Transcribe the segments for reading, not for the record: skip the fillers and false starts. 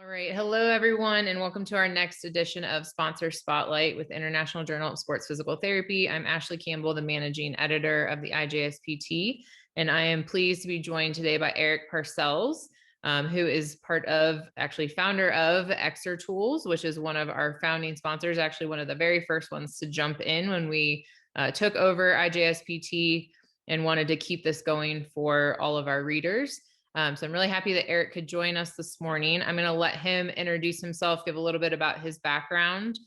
All right. Hello, everyone, and welcome to our next edition of Sponsor Spotlight with International Journal of Sports Physical Therapy. I'm Ashley Campbell, the managing editor of the IJSPT, and I am pleased to be joined today by Eric Parcells, who is founder of Exertools, which is one of our founding sponsors, actually one of the very first ones to jump in when we took over IJSPT and wanted to keep this going for all of our readers. So I'm really happy that Eric could join us this morning. I'm going to let him introduce himself, give a little bit about his background.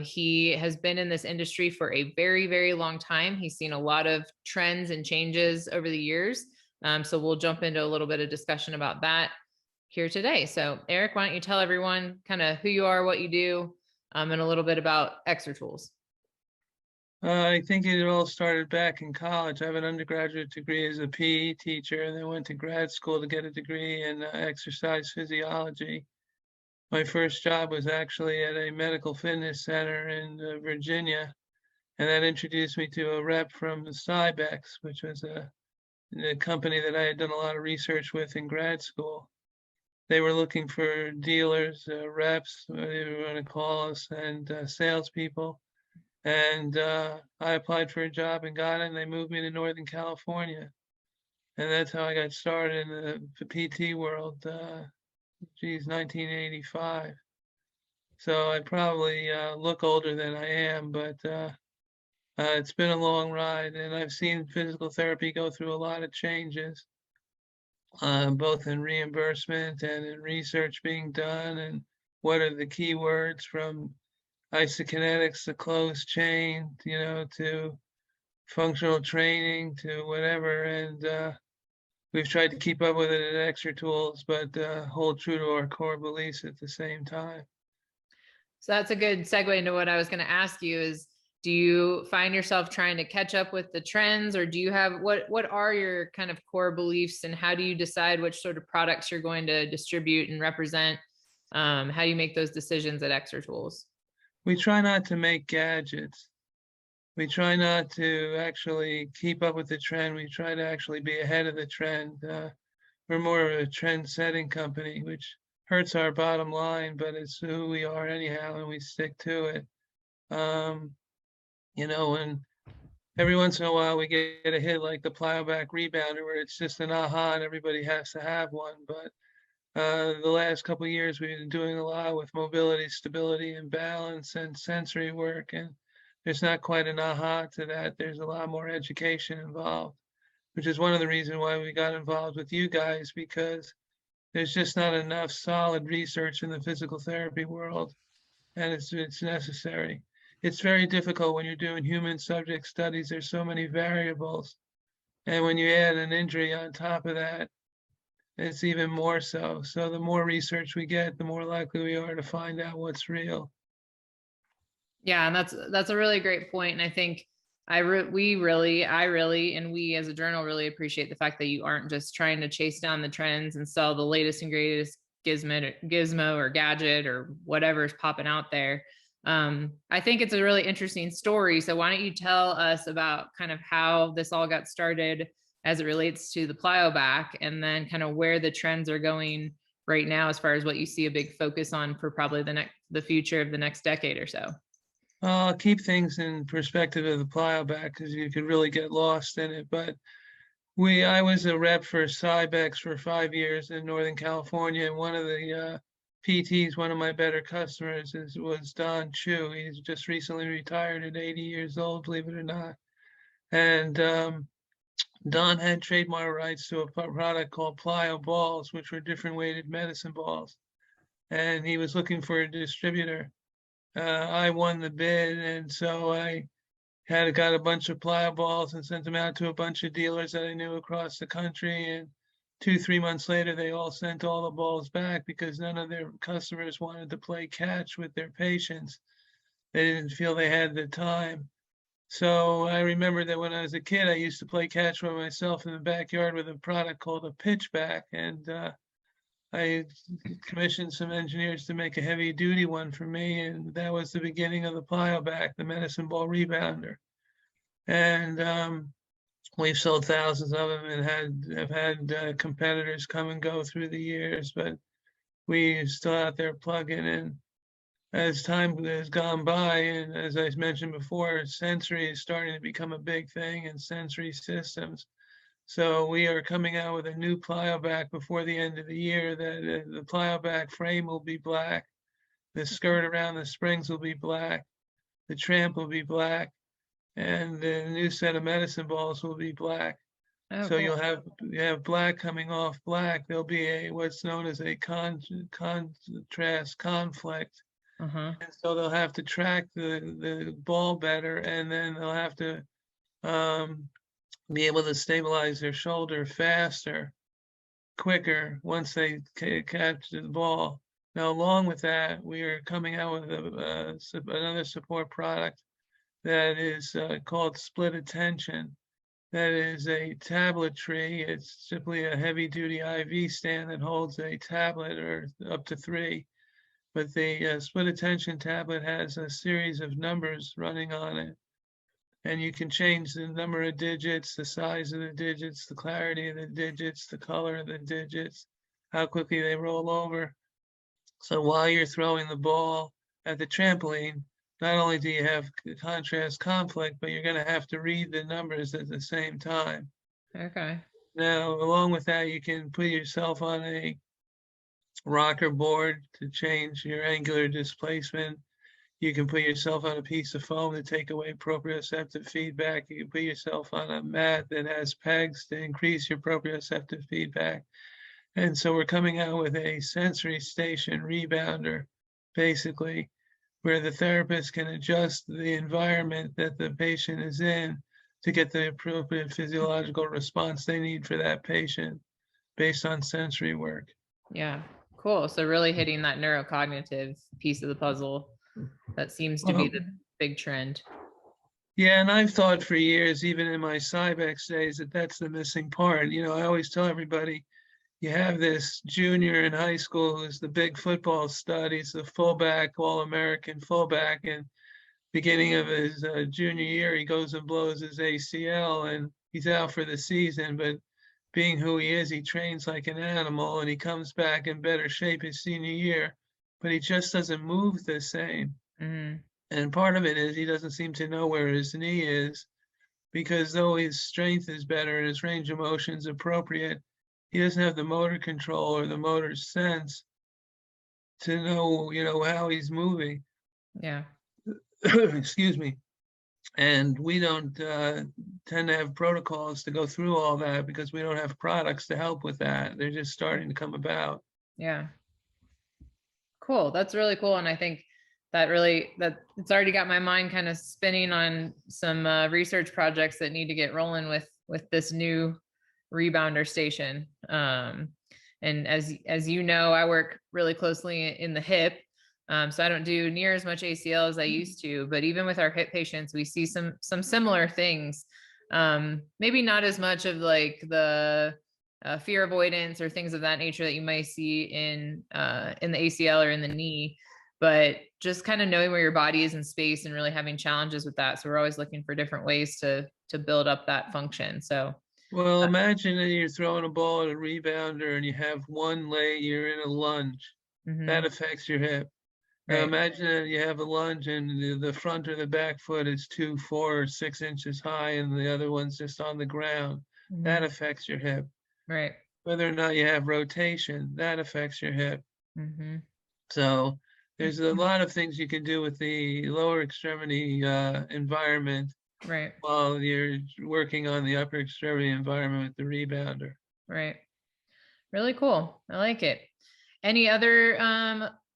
He has been in this industry for a very, very long time. He's seen a lot of trends and changes over the years. So we'll jump into a little bit of discussion about that here today. So Eric, why don't you tell everyone kind of who you are, what you do, and a little bit about Exertools. I think it all started back in college. I have an undergraduate degree as a PE teacher, and then went to grad school to get a degree in exercise physiology. My first job was actually at a medical fitness center in Virginia, and that introduced me to a rep from Cybex, which was a company that I had done a lot of research with in grad school. They were looking for dealers, reps, whatever you want to call us, and salespeople. And I applied for a job and got it, and they moved me to Northern California. And that's how I got started in the PT world, 1985. So I probably look older than I am, but it's been a long ride, and I've seen physical therapy go through a lot of changes, both in reimbursement and in research being done, and what are the key words from isokinetics, the closed chain, to functional training, to whatever. And we've tried to keep up with it at Exertools, but hold true to our core beliefs at the same time. So that's a good segue into what I was going to ask you is, do you find yourself trying to catch up with the trends, or do you have, what are your kind of core beliefs, and how do you decide which sort of products you're going to distribute and represent? How do you make those decisions at Exertools? We try not to make gadgets. We try not to actually keep up with the trend. We try to actually be ahead of the trend. We're more of a trend-setting company, which hurts our bottom line, but it's who we are anyhow, and we stick to it. And every once in a while we get a hit like the plyoback rebounder, where it's just an aha and everybody has to have one. But the last couple of years, we've been doing a lot with mobility, stability, and balance and sensory work. And there's not quite an aha to that. There's a lot more education involved, which is one of the reasons why we got involved with you guys, because there's just not enough solid research in the physical therapy world, and it's necessary. It's very difficult when you're doing human subject studies. There's so many variables. And when you add an injury on top of that, it's even more so. So the more research we get, the more likely we are to find out what's real. Yeah, and that's a really great point. And I think I really, and we as a journal really appreciate the fact that you aren't just trying to chase down the trends and sell the latest and greatest gizmo or gadget or whatever is popping out there. I think it's a really interesting story. So why don't you tell us about kind of how this all got started as it relates to the plyoback, and then kind of where the trends are going right now as far as what you see a big focus on for probably the future of the next decade or so. I'll keep things in perspective of the plyoback, because you could really get lost in it. But I was a rep for Cybex for 5 years in Northern California, and one of the PTs, one of my better customers, was Don Chu. He's just recently retired at 80 years old, believe it or not. And Don had trademark rights to a product called Plyo balls, which were different weighted medicine balls. And he was looking for a distributor. I won the bid, and so I got a bunch of Plyo balls and sent them out to a bunch of dealers that I knew across the country. And 2-3 months later, they all sent all the balls back because none of their customers wanted to play catch with their patients. They didn't feel they had the time. So I remember that when I was a kid, I used to play catch by myself in the backyard with a product called a pitchback, and I commissioned some engineers to make a heavy duty one for me, and that was the beginning of the plyoback, the medicine ball rebounder. And we've sold thousands of them and have had competitors come and go through the years. But we still out there plugging in. As time has gone by, and as I mentioned before, sensory is starting to become a big thing in sensory systems. So we are coming out with a new plyoback before the end of the year that the plyoback frame will be black. The skirt around the springs will be black. The tramp will be black. And the new set of medicine balls will be black. Oh, So cool. you have black coming off black. There'll be a what's known as a contrast conflict. Uh-huh. And so they'll have to track the ball better, and then they'll have to um, be able to stabilize their shoulder faster, quicker once they catch the ball. Now, along with that, we are coming out with another support product that is called Split Attention. That is a tabletry. It's simply a heavy-duty IV stand that holds a tablet or up to 3. But the Split Attention tablet has a series of numbers running on it. And you can change the number of digits, the size of the digits, the clarity of the digits, the color of the digits, how quickly they roll over. So while you're throwing the ball at the trampoline, not only do you have contrast conflict, but you're going to have to read the numbers at the same time. Okay. Now, along with that, you can put yourself on a rocker board to change your angular displacement. You can put yourself on a piece of foam to take away proprioceptive feedback. You can put yourself on a mat that has pegs to increase your proprioceptive feedback. And so we're coming out with a sensory station rebounder, basically, where the therapist can adjust the environment that the patient is in to get the appropriate physiological response they need for that patient based on sensory work. Yeah. Cool. So really hitting that neurocognitive piece of the puzzle that seems to be Well, the big trend. yeah, and I've thought for years, even in my Cybex days, that that's the missing part. You know, I always tell everybody, you have this junior in high school who's the big football stud. He's the fullback, all-American fullback, and beginning of his junior year, he goes and blows his ACL, and he's out for the season. But being who he is, he trains like an animal, and he comes back in better shape his senior year, but he just doesn't move the same. Mm-hmm. And part of it is he doesn't seem to know where his knee is, because though his strength is better and his range of motion is appropriate, he doesn't have the motor control or the motor sense to know, how he's moving. Yeah. Excuse me. And we don't tend to have protocols to go through all that because we don't have products to help with that. They're just starting to come about. Yeah. Cool. That's really cool. And I think that it's already got my mind kind of spinning on some research projects that need to get rolling with this new rebounder station. And as you know, I work really closely in the hip. So I don't do near as much ACL as I used to, but even with our hip patients, we see some similar things. Maybe not as much of like the fear avoidance or things of that nature that you might see in the ACL or in the knee, but just kind of knowing where your body is in space and really having challenges with that. So we're always looking for different ways to build up that function. So Well, imagine that you're throwing a ball at a rebounder and you have one leg, you're in a lunge. That mhm, affects your hip. Now right. imagine that you have a lunge and the front or the back foot is 2, 4, or 6 inches high and the other one's just on the ground. That Mhm, affects your hip. right. Whether or not you have rotation, that affects your hip. Hmm. So there's a lot of things you can do with the lower extremity environment Right. while you're working on the upper extremity environment with the rebounder. Right. Really cool. I like it. Any other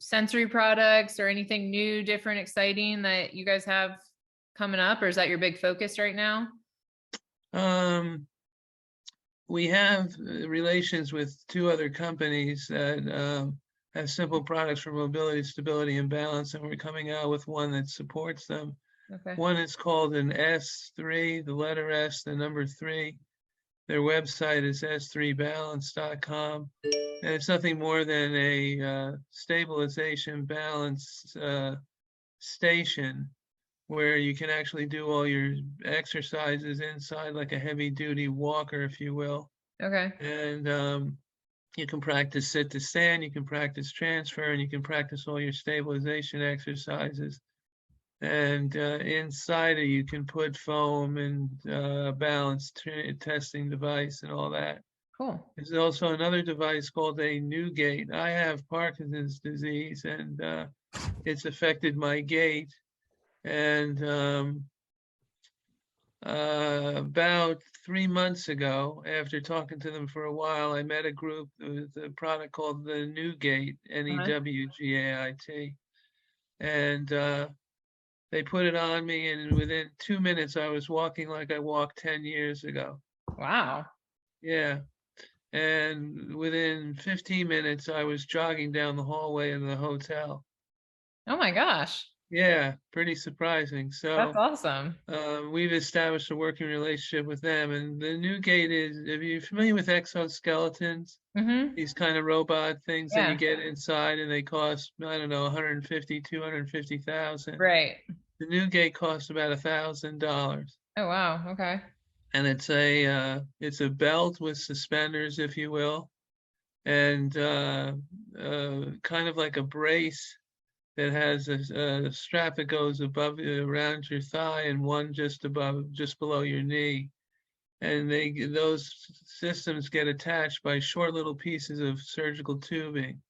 sensory products or anything new, different, exciting that you guys have coming up, or is that your big focus right now? Um, we have relations with 2 other companies that have simple products for mobility, stability, and balance, and we're coming out with one that supports them. Okay. One is called an S3, the letter S, the number 3. Their website is s3balance.com. And it's nothing more than a stabilization balance station where you can actually do all your exercises inside like a heavy duty walker, if you will. Okay. And You can practice sit to stand, you can practice transfer, and you can practice all your stabilization exercises. And inside it, you can put foam and balance testing device and all that. Cool. There's also another device called a new gait. I have Parkinson's disease, and it's affected my gait. And about 3 months ago, after talking to them for a while, I met a group with a product called the Newgate, Uh-huh. Newgait, and they put it on me, and within 2 minutes, I was walking like I walked 10 years ago. Wow. Yeah. And within 15 minutes, I was jogging down the hallway of the hotel. Oh my gosh. Yeah, pretty surprising. That's So awesome. we've established a working relationship with them. And the new gate is, if you're familiar with exoskeletons, Mm-hmm. these kind of robot things that you Yeah. get inside and they cost, I don't know, 150, 250,000. Right. The new gate costs about $1,000. Oh wow. Okay. And it's a belt with suspenders, if you will, and kind of like a brace that has a strap that goes above around your thigh and one just below your knee. And those systems get attached by short little pieces of surgical tubing.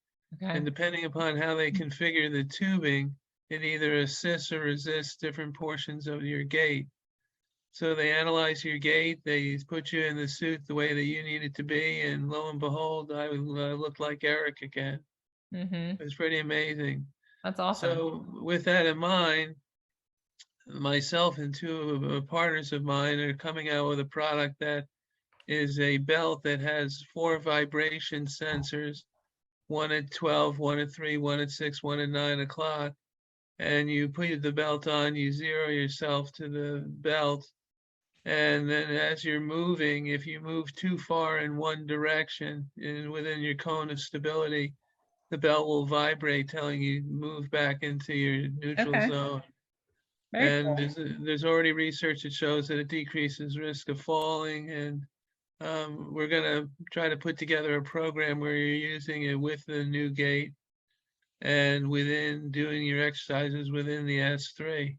Okay. And depending upon how they configure the tubing, it either assists or resists different portions of your gait. So they analyze your gait, they put you in the suit the way that you need it to be, and lo and behold, I looked like Eric again. Mm-hmm. It was pretty amazing. That's awesome. So with that in mind, myself and two partners of mine are coming out with a product that is a belt that has 4 vibration sensors, one at 12, one at 3, one at 6, one at 9 o'clock. And you put the belt on, you zero yourself to the belt. And then as you're moving, if you move too far in one direction within your cone of stability, the belt will vibrate, telling you move back into your neutral Okay. zone. Very And cool. there's already research that shows that it decreases risk of falling. And we're going to try to put together a program where you're using it with the new gait and within doing your exercises within the S3.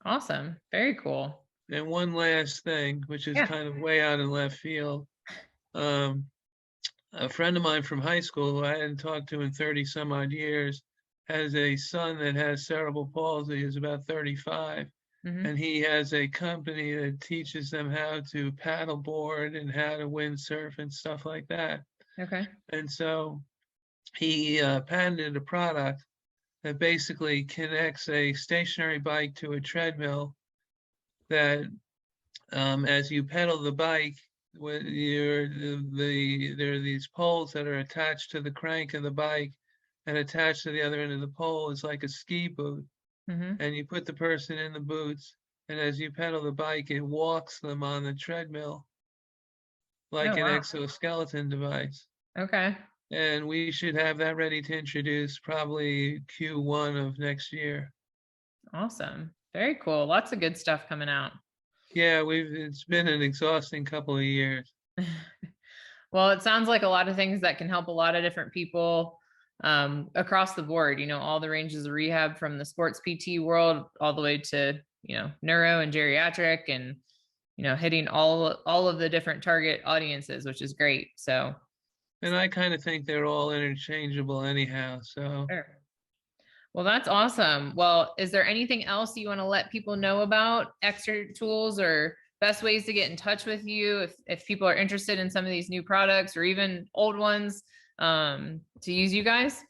Awesome. Very cool. And one last thing, which is Yeah. kind of way out in left field. Um, a friend of mine from high school who I hadn't talked to in 30 some odd years has a son that has cerebral palsy, is about 35. Mm-hmm. And he has a company that teaches them how to paddleboard and how to windsurf and stuff like that. Okay. And so he patented a product that basically connects a stationary bike to a treadmill that as you pedal the bike, when there are these poles that are attached to the crank of the bike, and attached to the other end of the pole is like a ski boot. Mm-hmm. And you put the person in the boots, and as you pedal the bike, it walks them on the treadmill Oh like an wow. exoskeleton device. Okay. And we should have that ready to introduce probably Q1 of next year. Awesome. Very cool. Lots of good stuff coming out. Yeah, it's been an exhausting couple of years. Well, it sounds like a lot of things that can help a lot of different people across the board, all the ranges of rehab from the sports PT world all the way to, neuro and geriatric and, hitting all of the different target audiences, which is great. So, And I kind of think they're all interchangeable anyhow. So sure. Well, that's awesome. Well, is there anything else you want to let people know about Exertools or best ways to get in touch with you if people are interested in some of these new products or even old ones to use you guys?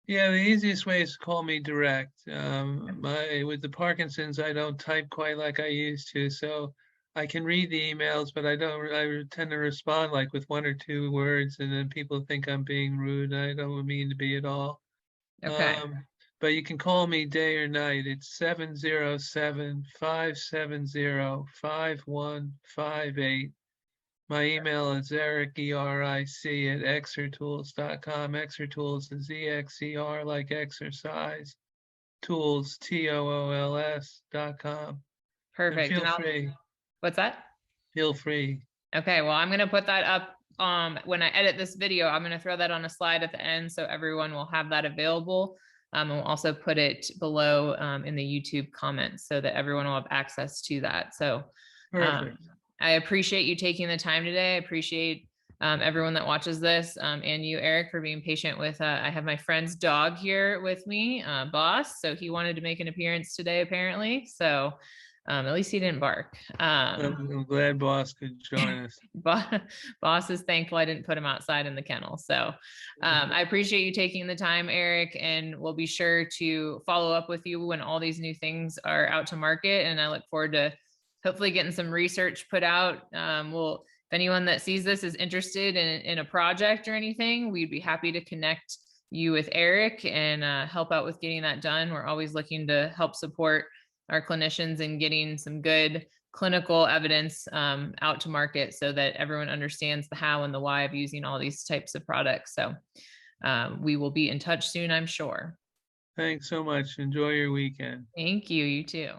yeah, the easiest way is to call me direct. With the Parkinson's, I don't type quite like I used to, so I can read the emails, but I don't. I tend to respond like with 1 or 2 words, and then people think I'm being rude. I don't mean to be at all. Okay. But you can call me day or night. It's 707-570-5158. My email is Eric, ERIC, at exertools.com. Exertools is EXER, like exercise. Tools, TOOLS.com. And Perfect. And feel free, what's that? feel free. Okay. Well, I'm going to put that up when I edit this video, I'm going to throw that on a slide at the end so everyone will have that available. And we'll also put it below in the YouTube comments so that everyone will have access to that. So Perfect. I appreciate you taking the time today. I appreciate everyone that watches this, and you, Eric, for being patient with. I have my friend's dog here with me, Boss. So he wanted to make an appearance today, apparently. So at least he didn't bark. I'm glad Boss could join us. Boss is thankful I didn't put him outside in the kennel. So I appreciate you taking the time, Eric, and we'll be sure to follow up with you when all these new things are out to market. And I look forward to hopefully getting some research put out. If anyone that sees this is interested in a project or anything, we'd be happy to connect you with Eric and help out with getting that done. We're always looking to help support our clinicians in getting some good clinical evidence out to market so that everyone understands the how and the why of using all these types of products. So we will be in touch soon, I'm sure. Thanks so much. Enjoy your weekend. Thank you. You too.